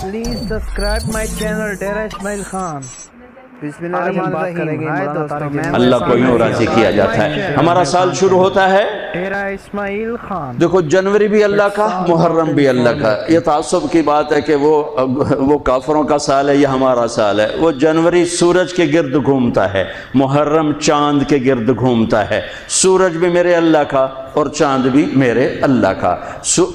Please subscribe my channel Dera Ismail Khan. اللہ کو یوں راضی کیا جاتا ہے۔ ہمارا سال شروع ہوتا ہے، ڈیرہ اسماعیل خان۔ دیکھو جنوری بھی اللہ کا، محرم بھی اللہ کا۔ یہ تعصب کی بات ہے کہ وہ کافروں کا سال ہے یا ہمارا سال ہے۔ وہ جنوری سورج کے گرد گھومتا ہے، محرم چاند کے گرد گھومتا ہے۔ سورج بھی میرے اللہ کا اور چاند بھی میرے اللہ کا۔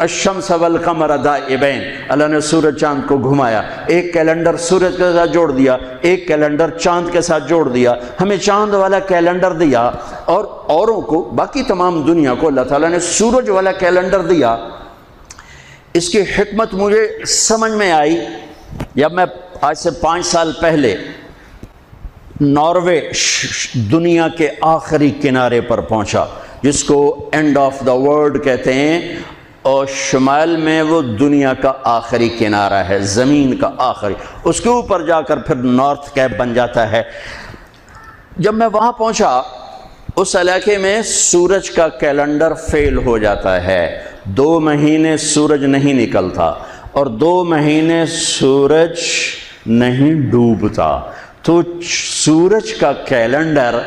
الشمس والقمر دائبین، اللہ نے سورج چاند کو گھمایا، ایک کیلنڈر سورج کے ساتھ جوڑ دیا، ایک کیلنڈر چاند کے ساتھ جوڑ دیا، ہمیں چاند والا کیلنڈر دیا اور اوروں کو، باقی تمام دنیا کو اللہ تعالیٰ نے سورج والا کیلنڈر دیا۔ اس کی حکمت مجھے سمجھ میں آئی جب میں آج سے 5 سال پہلے ناروے دنیا کے آخری کنارے پر پہنچا، جس کو اینڈ آف دا ورلڈ کہتے ہیں، اور شمال میں وہ دنیا کا آخری کنارہ ہے، زمین کا آخری، اس کے اوپر جا کر پھر نارتھ کیپ بن جاتا ہے۔ جب میں وہاں پہنچا، اس علاقے میں سورج کا کیلنڈر فیل ہو جاتا ہے، 2 مہینے سورج نہیں نکلتا اور 2 مہینے سورج نہیں ڈوبتا، تو سورج کا کیلنڈر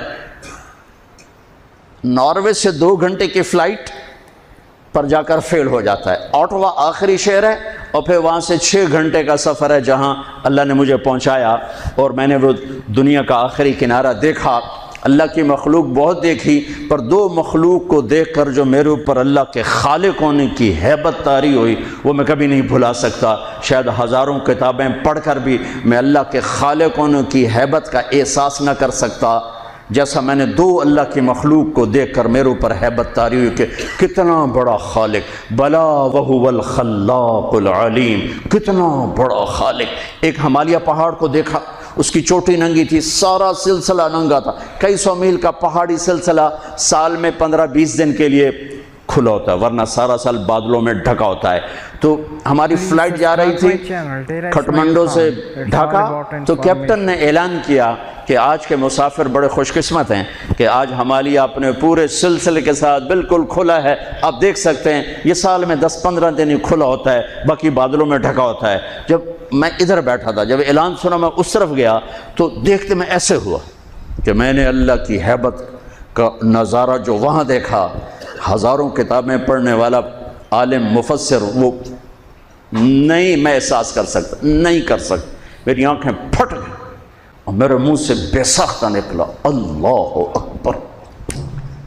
ناروے سے 2 گھنٹے کی فلائٹ پر جا کر فیل ہو جاتا ہے۔ آٹوا آخری شہر ہے اور پھر وہاں سے 6 گھنٹے کا سفر ہے جہاں اللہ نے مجھے پہنچایا، اور میں نے وہ دنیا کا آخری کنارہ دیکھا۔ اللہ کی مخلوق بہت دیکھی، پر 2 مخلوق کو دیکھ کر جو میرے اوپر اللہ کے خالق ہونے کی ہیبت طاری ہوئی، وہ میں کبھی نہیں بھلا سکتا۔ شاید ہزاروں کتابیں پڑھ کر بھی میں اللہ کے خالق ہونے کی ہیبت کا احساس نہ کر سکتا، جیسا میں نے 2 اللہ کی مخلوق کو دیکھ کر میرے اوپر ہیبت طاری ہوئی کہ کتنا بڑا خالق، بلا وہو الخلاق العلیم، کتنا بڑا خالق۔ ایک ہمالیہ پہاڑ کو دیکھا، اس کی چوٹی ننگی تھی، سارا سلسلہ ننگا تھا، کئی 100 میل کا پہاڑی سلسلہ سال میں 15-20 دن کے لیے کھلا ہوتا ہے، ورنہ سارا سال بادلوں میں ڈھکا ہوتا ہے۔ تو ہماری فلائٹ جا رہی تھی کھٹمنڈو سے ڈھاکا، تو کیپٹن نے اعلان کیا کہ آج کے مسافر بڑے خوش قسمت ہیں کہ آج ہمالیہ اپنے پورے سلسلے کے ساتھ بالکل کھلا ہے۔ آپ دیکھ سکتے ہیں یہ سال میں 10-15 دن ہی کھلا ہوتا ہے، باقی بادلوں میں ڈھکا ہوتا ہے۔ جب میں ادھر بیٹھا تھا، جب اعلان سنا میں اس طرف گیا تو دیکھتے میں ایسے ہوا کہ میں نے اللہ کی ہیبت کا نظارہ جو وہاں دیکھا، ہزاروں کتابیں پڑھنے والا عالم مفسر وہ نہیں میں احساس کر سکتا، نہیں کر سکتا۔ میری آنکھیں پھٹ گئی اور میرے منہ سے بے ساختہ نکلا اللہ اکبر۔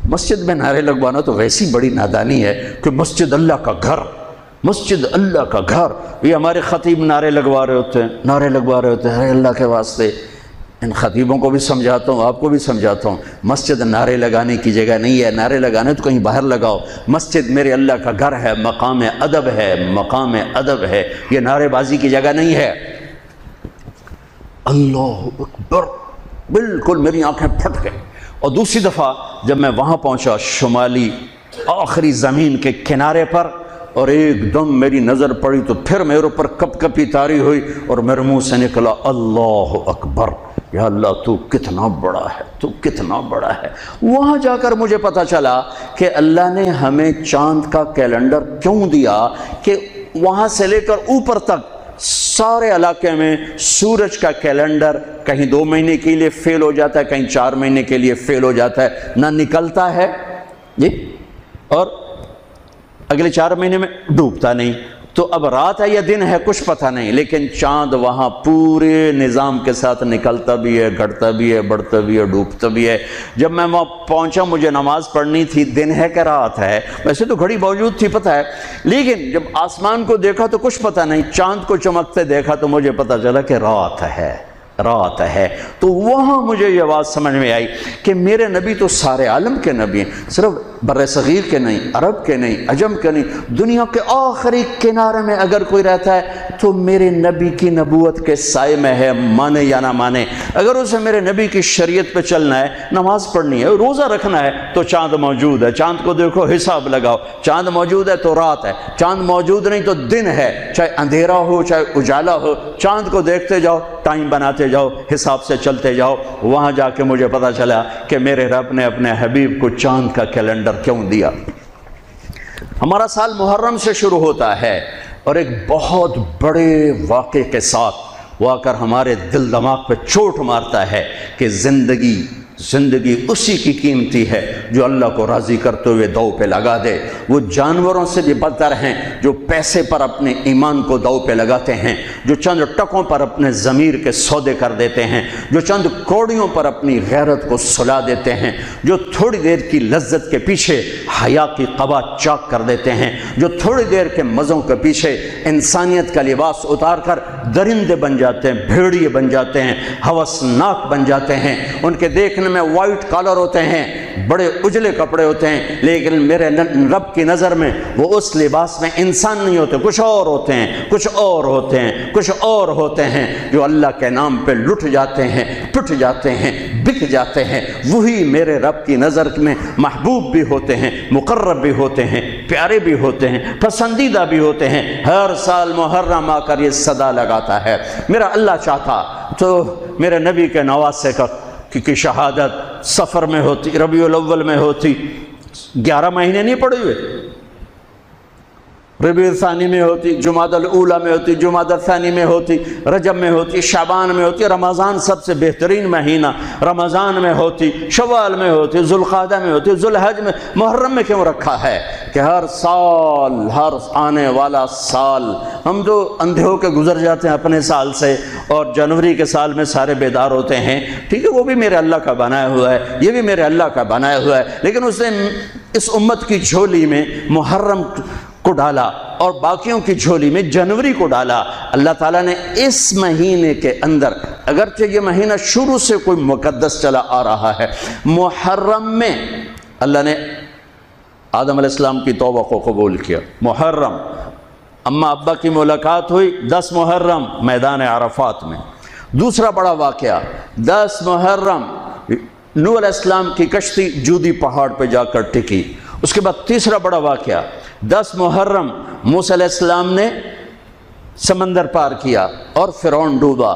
مسجد میں نعرے لگوانا تو ویسی بڑی نادانی ہے کہ مسجد اللہ کا گھر، مسجد اللہ کا گھر، یہ ہمارے خطیب نعرے لگوا رہے ہوتے ہیں، نعرے لگوا رہے ہوتے ہیں اللہ کے واسطے۔ ان خطیبوں کو بھی سمجھاتا ہوں، آپ کو بھی سمجھاتا ہوں، مسجد نعرے لگانے کی جگہ نہیں ہے، نعرے لگانے تو کہیں باہر لگاؤ۔ مسجد میرے اللہ کا گھر ہے، مقام ادب ہے، مقام ادب ہے، یہ نعرے بازی کی جگہ نہیں ہے۔ اللہ اکبر، بالکل میری آنکھیں پھٹ گئی۔ اور دوسری دفعہ جب میں وہاں پہنچا شمالی آخری زمین کے کنارے پر، اور ایک دم میری نظر پڑی تو پھر میرے اوپر کپ کپی طاری ہوئی اور میرے منہ سے نکلا اللہ اکبر، یا اللہ تو کتنا بڑا ہے، تو کتنا بڑا ہے۔ وہاں جا کر مجھے پتہ چلا کہ اللہ نے ہمیں چاند کا کیلنڈر کیوں دیا، کہ وہاں سے لے کر اوپر تک سارے علاقے میں سورج کا کیلنڈر کہیں 2 مہینے کے لیے فیل ہو جاتا ہے، کہیں 4 مہینے کے لیے فیل ہو جاتا ہے، نہ نکلتا ہے جی، اور اگلے 4 مہینے میں ڈوبتا نہیں۔ تو اب رات ہے یا دن ہے کچھ پتہ نہیں، لیکن چاند وہاں پورے نظام کے ساتھ نکلتا بھی ہے، گھٹتا بھی ہے، بڑھتا بھی ہے، ڈوبتا بھی ہے۔ جب میں وہاں پہنچا مجھے نماز پڑھنی تھی، دن ہے کہ رات ہے، ویسے تو گھڑی موجود تھی پتہ ہے، لیکن جب آسمان کو دیکھا تو کچھ پتہ نہیں، چاند کو چمکتے دیکھا تو مجھے پتہ چلا کہ رات ہے، رات ہے۔ تو وہاں مجھے یہ بات سمجھ میں آئی کہ میرے نبی تو سارے عالم کے نبی ہیں، صرف بر صغیر کے نہیں، عرب کے نہیں، عجم کے نہیں، دنیا کے آخری کنارے میں اگر کوئی رہتا ہے تو میرے نبی کی نبوت کے سائے میں ہے، مانے یا نہ مانے۔ اگر اسے میرے نبی کی شریعت پہ چلنا ہے، نماز پڑھنی ہے، روزہ رکھنا ہے، تو چاند موجود ہے، چاند کو دیکھو، حساب لگاؤ، چاند موجود ہے تو رات ہے، چاند موجود نہیں تو دن ہے، چاہے اندھیرا ہو چاہے اجالا ہو، چاند کو دیکھتے جاؤ، ٹائم بناتے جاؤ، حساب سے چلتے جاؤ۔ وہاں جا کے مجھے پتہ چلا کہ میرے رب نے اپنے حبیب کو چاند کا کیلنڈر کیوں دیا۔ ہمارا سال محرم سے شروع ہوتا ہے، اور ایک بہت بڑے واقعے کے ساتھ وہ آ کر ہمارے دل دماغ پہ چوٹ مارتا ہے کہ زندگی اسی کی قیمتی ہے جو اللہ کو راضی کرتے ہوئے داؤ پہ لگا دے۔ وہ جانوروں سے بھی بدتر ہیں جو پیسے پر اپنے ایمان کو داؤ پہ لگاتے ہیں، جو چند ٹکوں پر اپنے ضمیر کے سودے کر دیتے ہیں، جو چند کوڑیوں پر اپنی غیرت کو سلا دیتے ہیں، جو تھوڑی دیر کی لذت کے پیچھے حیا کی قبا چاک کر دیتے ہیں، جو تھوڑی دیر کے مزوں کے پیچھے انسانیت کا لباس اتار کر درندے بن جاتے ہیں، بھیڑیے بن جاتے ہیں، ہوسناک بن جاتے ہیں۔ ان کے دیکھنے میں وائٹ کالر ہوتے ہیں، بڑے اجلے کپڑے ہوتے ہیں، لیکن میرے رب کی نظر میں وہ اس لباس میں انسان نہیں ہوتے، کچھ اور ہوتے ہیں، کچھ اور ہوتے ہیں، کچھ اور ہوتے ہیں، جو اللہ کے نام پہ لٹ جاتے ہیں، پٹ جاتے ہیں، بک جاتے ہیں۔ وہی میرے رب کی نظر میں محبوب بھی ہوتے ہیں، مقرب بھی ہوتے ہیں، پیارے بھی ہوتے ہیں، پسندیدہ بھی ہوتے ہیں۔ ہر سال محرم آ کر یہ صدا لگاتا ہے، میرا اللہ چاہتا تو میرے نبی کے نواسے کی شہادت سفر میں ہوتی، ربیع الاول میں ہوتی، 11 مہینے نہیں پڑے ہوئے، ربیع الثانی میں ہوتی، جمادی الاولی میں ہوتی، جمادی الثانی میں ہوتی، رجب میں ہوتی، شعبان میں ہوتی، رمضان سب سے بہترین مہینہ رمضان میں ہوتی، شوال میں ہوتی، ذوالقعدہ میں ہوتی، ذوالحج میں۔ محرم میں کیوں رکھا ہے کہ ہر سال، ہر آنے والا سال ہم تو اندھے ہو کے گزر جاتے ہیں اپنے سال سے، اور جنوری کے سال میں سارے بیدار ہوتے ہیں، ٹھیک ہے، وہ بھی میرے اللہ کا بنایا ہوا ہے، یہ بھی میرے اللہ کا بنایا ہوا ہے، لیکن اس نے اس امت کی جھولی میں محرم کو ڈالا اور باقیوں کی جھولی میں جنوری کو ڈالا۔ اللہ تعالیٰ نے اس مہینے کے اندر، اگرچہ یہ مہینہ شروع سے کوئی مقدس چلا آ رہا ہے، محرم میں اللہ نے آدم علیہ السلام کی توبہ کو قبول کیا۔ محرم، اماں ابا کی ملاقات ہوئی 10 محرم میدان عرفات میں۔ دوسرا بڑا واقعہ 10 محرم نوح علیہ السلام کی کشتی جودی پہاڑ پہ جا کر ٹکی۔ اس کے بعد تیسرا بڑا واقعہ 10 محرم موسیٰ علیہ السلام نے سمندر پار کیا اور فرعون ڈوبا۔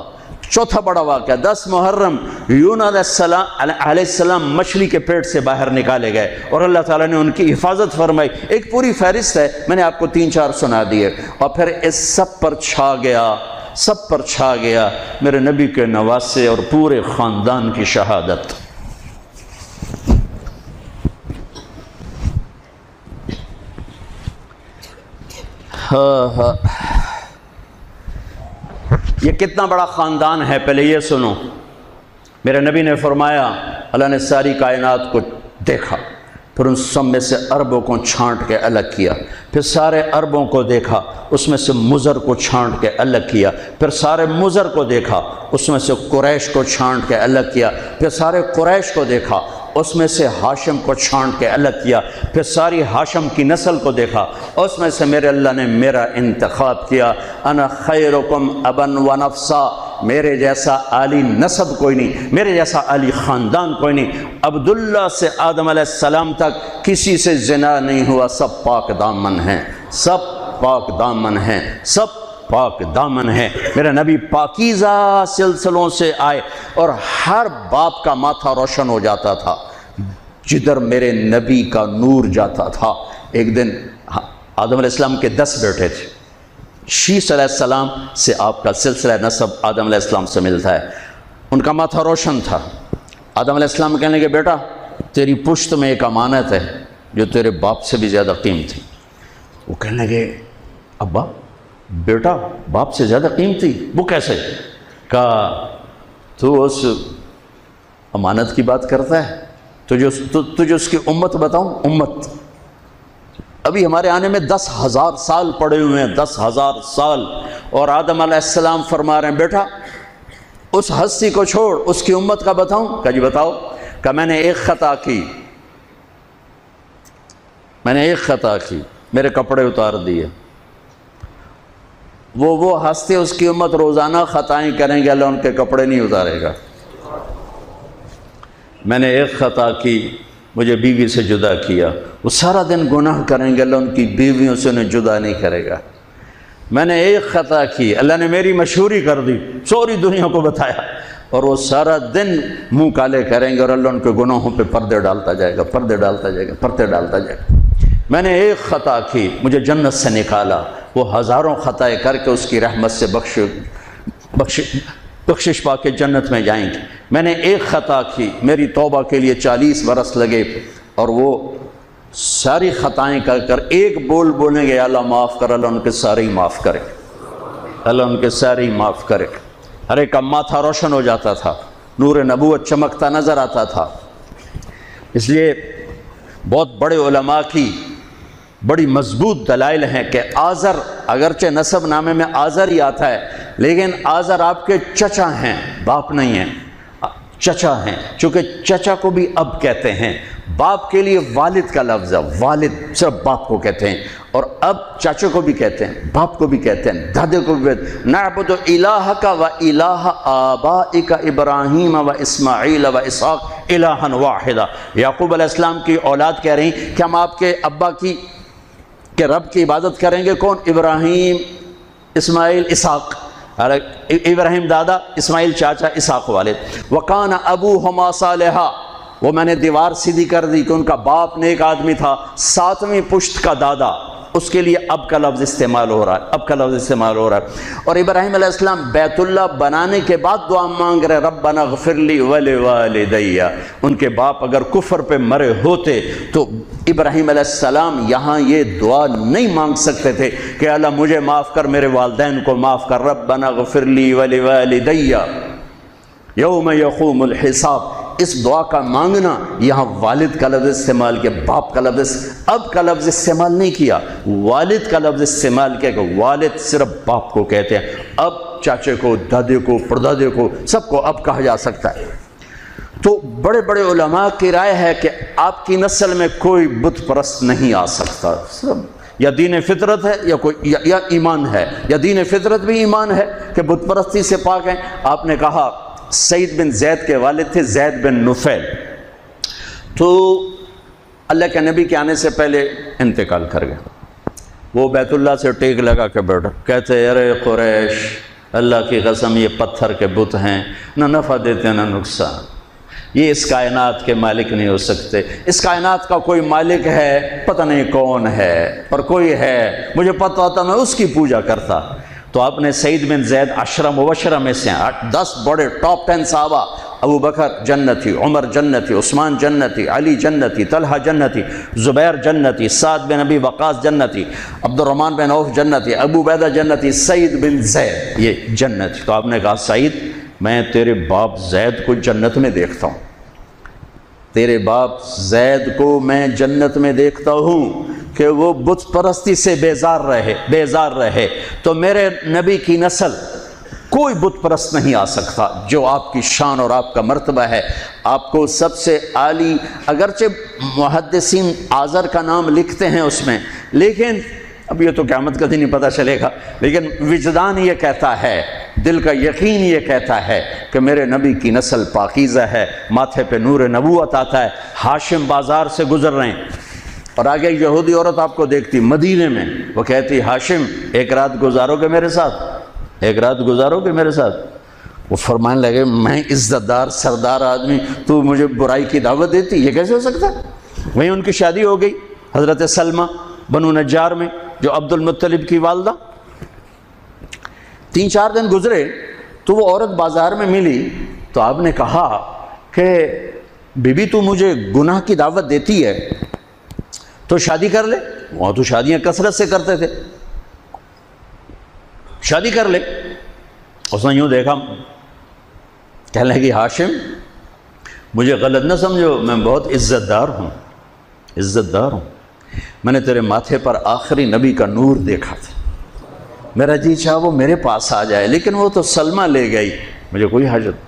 چوتھا بڑا واقعہ 10 محرم یونس علیہ السلام مچھلی کے پیٹ سے باہر نکالے گئے اور اللہ تعالیٰ نے ان کی حفاظت فرمائی۔ ایک پوری فہرست ہے، میں نے آپ کو 3-4 سنا دیے، اور پھر اس سب پر چھا گیا میرے نبی کے نواسے اور پورے خاندان کی شہادت۔ یہ کتنا بڑا خاندان ہے، پہلے یہ سنو۔ میرے نبی نے فرمایا اللہ نے ساری کائنات کو دیکھا، پھر ان سب میں سے عربوں کو چھانٹ کے الگ کیا، پھر سارے عربوں کو دیکھا، اس میں سے مضر کو چھانٹ کے الگ کیا، پھر سارے مضر کو دیکھا، اس میں سے قریش کو چھانٹ کے الگ کیا، پھر سارے قریش کو دیکھا، اس میں سے ہاشم کو چھانٹ کے الگ کیا، پھر ساری ہاشم کی نسل کو دیکھا، اس میں سے میرے اللہ نے میرا انتخاب کیا۔ انا خیرکم ابن و نفسا، میرے جیسا عالی نسب کوئی نہیں، میرے جیسا عالی خاندان کوئی نہیں۔ عبداللہ سے آدم علیہ السلام تک کسی سے زنا نہیں ہوا، سب پاک دامن ہیں، سب پاک دامن ہیں، سب پاک دامن ہے۔ میرا نبی پاکیزہ سلسلوں سے آئے اور ہر باپ کا ماتھا روشن ہو جاتا تھا جدھر میرے نبی کا نور جاتا تھا۔ ایک دن آدم علیہ السلام کے 10 بیٹے تھے، شیث علیہ السلام سے آپ کا سلسلہ نسب آدم علیہ السلام سے ملتا ہے، ان کا ماتھا روشن تھا۔ آدم علیہ السلام کہنے لگے بیٹا تیری پشت میں ایک امانت ہے جو تیرے باپ سے بھی زیادہ قیمتی۔ وہ کہنے لگے ابا بیٹا باپ سے زیادہ قیمتی، وہ کیسے؟ کہا تو اس امانت کی بات کرتا ہے، تجھے اس کی امت بتاؤں؟ امت ابھی ہمارے آنے میں 10,000 سال پڑے ہوئے ہیں، 10,000 سال، اور آدم علیہ السلام فرما رہے ہیں بیٹا اس ہستی کو چھوڑ، اس کی امت کا بتاؤں؟ کہا جی بتاؤ۔ کہ میں نے ایک خطا کی، میرے کپڑے اتار دیے۔ وہ ہستی اس کی امت روزانہ خطائیں کریں گے، اللہ ان کے کپڑے نہیں اتارے گا۔ میں نے ایک خطا کی، مجھے بیوی سے جدا کیا، وہ سارا دن گناہ کریں گے، اللہ ان کی بیویوں سے انہیں جدا نہیں کرے گا۔ میں نے ایک خطا کی، اللہ نے میری مشہوری کر دی، سوری دنیا کو بتایا، اور وہ سارا دن منہ کالے کریں گے اور اللہ ان کے گناہوں پہ پردے ڈالتا جائے گا۔ میں نے ایک خطا کی، مجھے جنت سے نکالا، وہ ہزاروں خطائیں کر کے اس کی رحمت سے بخشش پا کے جنت میں جائیں گے۔ میں نے ایک خطا کی، میری توبہ کے لیے 40 برس لگے، اور وہ ساری خطائیں کر کر ایک بول بولیں گے اللہ معاف کر، اللہ ان کے سارے ہی معاف کرے، اللہ ان کے سارے ہی معاف کرے۔ ہر ایک کا ماتھا روشن ہو جاتا تھا، نور نبوت چمکتا نظر آتا تھا۔ اس لیے بہت بڑے علماء کی بڑی مضبوط دلائل ہیں کہ آزر، اگرچہ نسب نامے میں آزر ہی آتا ہے، لیکن آزر آپ کے چچا ہیں، باپ نہیں ہیں، چچا ہیں، چونکہ چچا کو بھی اب کہتے ہیں۔ باپ کے لیے والد کا لفظ ہے، والد صرف باپ کو کہتے ہیں، اور اب چاچے کو بھی کہتے ہیں، باپ کو بھی کہتے ہیں، دادے کو بھی کہتے ہیں۔ نعبد الہک و الہ آبائک ابراہیم و اسماعیل و اسحاق الہا واحدا۔ یعقوب علیہ السلام کی اولاد کہہ رہی کہ ہم آپ کے ابا کے رب کی عبادت کریں گے۔ کون؟ ابراہیم، اسماعیل، اسحاق۔ ابراہیم دادا، اسماعیل چاچا، اسحاق والد۔ وکان ابوہما صالحا، وہ میں نے دیوار سیدھی کر دی کہ ان کا باپ نیک آدمی تھا، 7ویں پشت کا دادا، اس کے لیے اب کا لفظ استعمال ہو رہا ہے، اب کا لفظ استعمال ہو رہا ہے۔ اور ابراہیم علیہ السلام بیت اللہ بنانے کے بعد دعا مانگ رہے ربنا اغفر لی ولوالدی۔ ان کے باپ اگر کفر پہ مرے ہوتے تو ابراہیم علیہ السلام یہاں یہ دعا نہیں مانگ سکتے تھے کہ اللہ مجھے معاف کر، میرے والدین کو معاف کر، ربنا اغفر لی ولوالدی یوم یقوم الحساب۔ اس دعا کا مانگنا، یہاں والد کا لفظ استعمال کیا، باپ کا لفظ، اب کا لفظ استعمال نہیں کیا، والد کا لفظ استعمال کیا کہ والد صرف باپ کو کہتے ہیں، اب چاچے کو، دادے کو، پردادے کو، سب کو اب کہا جا سکتا ہے۔ تو بڑے بڑے علماء کی رائے ہے کہ آپ کی نسل میں کوئی بت پرست نہیں آ سکتا، سب یا دین فطرت ہے یا ایمان ہے، یا دین فطرت بھی ایمان ہے کہ بت پرستی سے پاک ہیں۔ آپ نے کہا سعید بن زید کے والد تھے زید بن نفیل، تو اللہ کے نبی کے آنے سے پہلے انتقال کر گئے۔ وہ بیت اللہ سے ٹیک لگا کے بیٹھا، کہتے ارے قریش، اللہ کی قسم یہ پتھر کے بت ہیں، نہ نفع دیتے نہ نقصان، یہ اس کائنات کے مالک نہیں ہو سکتے۔ اس کائنات کا کوئی مالک ہے، پتہ نہیں کون ہے، پر کوئی ہے، مجھے پتہ ہوتا میں اس کی پوجا کرتا۔ تو آپ نے سعید بن زید 10 مبشرہ میں سے 10 بڑے ٹاپ 10 صحابہ، ابو بکر جنتی، عمر جنتی، عثمان جنتی، علی جنتی، طلحہ جنتی، زبیر جنتی، سعد بن ابی وقاص جنتی، عبد الرحمن بن عوف جنتی، ابو عبیدہ جنتی، سعید بن زید یہ جنتی۔ تو آپ نے کہا سعید میں تیرے باپ زید کو جنت میں دیکھتا ہوں، تیرے باپ زید کو میں جنت میں دیکھتا ہوں کہ وہ بت پرستی سے بیزار رہے، تو میرے نبی کی نسل کوئی بت پرست نہیں آ سکتا جو آپ کی شان اور آپ کا مرتبہ ہے۔ آپ کو سب سے عالی، اگرچہ محدثین آزر کا نام لکھتے ہیں اس میں، لیکن اب یہ تو قیامت کا دن ہی پتہ چلے گا، لیکن وجدان یہ کہتا ہے، دل کا یقین یہ کہتا ہے کہ میرے نبی کی نسل پاکیزہ ہے، ماتھے پہ نور نبوت آتا ہے۔ ہاشم بازار سے گزر رہے ہیں اور آگے یہودی عورت آپ کو دیکھتی مدینے میں، وہ کہتی ہاشم ایک رات گزارو گے میرے ساتھ، ایک رات گزارو گے میرے ساتھ؟ وہ فرمانے لگے میں عزت دار سردار آدمی، تو مجھے برائی کی دعوت دیتی، یہ کیسے ہو سکتا؟ وہیں ان کی شادی ہو گئی حضرت سلمہ بنو نجار میں، جو عبد المطلب کی والدہ۔ 3-4 دن گزرے تو وہ عورت بازار میں ملی، تو آپ نے کہا کہ بی بی تو مجھے گناہ کی دعوت دیتی ہے تو شادی کر لے، وہاں تو شادیاں کثرت سے کرتے تھے، شادی کر لے۔ اس نے یوں دیکھا، کہنے لگی ہاشم مجھے غلط نہ سمجھو، میں بہت عزت دار ہوں، عزت دار ہوں، میں نے تیرے ماتھے پر آخری نبی کا نور دیکھا تھا، میرا جی چاہا وہ میرے پاس آ جائے، لیکن وہ تو سلمہ لے گئی، مجھے کوئی حاجت